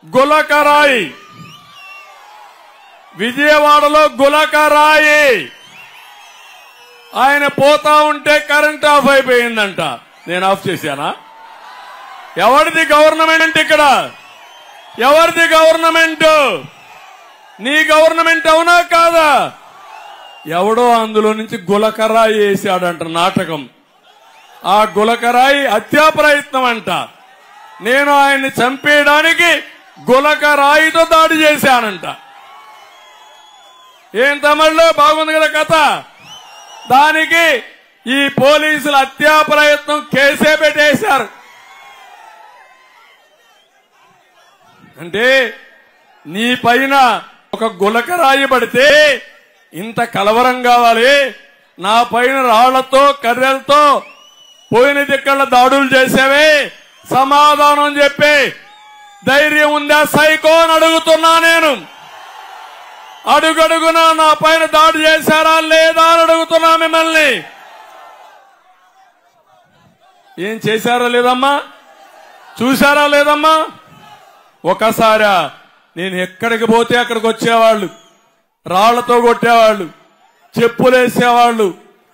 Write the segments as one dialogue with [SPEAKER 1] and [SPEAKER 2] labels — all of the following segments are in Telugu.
[SPEAKER 1] గులకరాయి, విజయవాడలో గులకరాయి. ఆయన పోతా ఉంటే కరెంట్ ఆఫ్ అయిపోయిందంట. నేను ఆఫ్ చేశానా? ఎవరిది గవర్నమెంట్ ఇక్కడ? ఎవరిది గవర్నమెంట్? నీ గవర్నమెంట్ అవునా కాదా? ఎవడో అందులో నుంచి గులకరాయి వేసాడంట నాటకం. ఆ గులకరాయి హత్యా ప్రయత్నం అంట. నేను ఆయన్ని చంపేయడానికి గులకరాయితో దాడి చేశానంట. ఏం తమిళలో బాగుంది కదా కథ. దానికి ఈ పోలీసులు హత్యా ప్రయత్నం కేసే పెట్టేశారు. అంటే నీ పైన ఒక గులకరాయి పడితే ఇంత కలవరం కావాలి? నా పైన రాళ్లతో కర్రలతో పోయిన దిక్కల దాడులు చేసేవే, సమాధానం చెప్పే ధైర్యం ఉందా సైకో అని అడుగుతున్నా. నేను అడుగడుగునా నా పైన దాడి చేశారా లేదా అని అడుగుతున్నా మిమ్మల్ని. ఏం చేశారా లేదమ్మా? చూశారా లేదమ్మా? ఒకసారా నేను ఎక్కడికి పోతే అక్కడికి వచ్చేవాళ్లు, రాళ్లతో కొట్టేవాళ్లు, చెప్పులేసేవాళ్లు,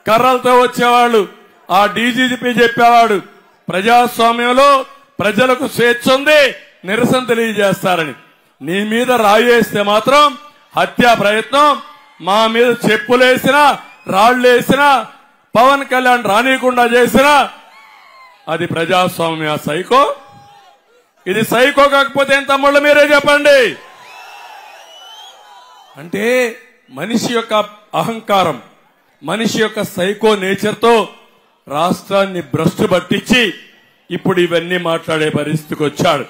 [SPEAKER 1] కర్రలతో వచ్చేవాళ్లు. ఆ డీజీపీ చెప్పేవాడు, ప్రజాస్వామ్యంలో ప్రజలకు స్వేచ్ఛ ఉంది, నిరసన తెలియజేస్తారని. నీ మీద రాయేస్తే మాత్రం హత్యా ప్రయత్నం, మా మీద చెప్పులేసినా రాళ్లేసినా పవన్ కళ్యాణ్ రానీయకుండా చేసినా అది ప్రజాస్వామ్య సైకో? ఇది సైకో కాకపోతే ఏం తమ్ముళ్ళు మీరే చెప్పండి. అంటే మనిషి యొక్క అహంకారం, మనిషి యొక్క సైకో నేచర్తో రాష్ట్రాన్ని భ్రష్టు పట్టించి ఇప్పుడు ఇవన్నీ మాట్లాడే పరిస్థితికి వచ్చాడు.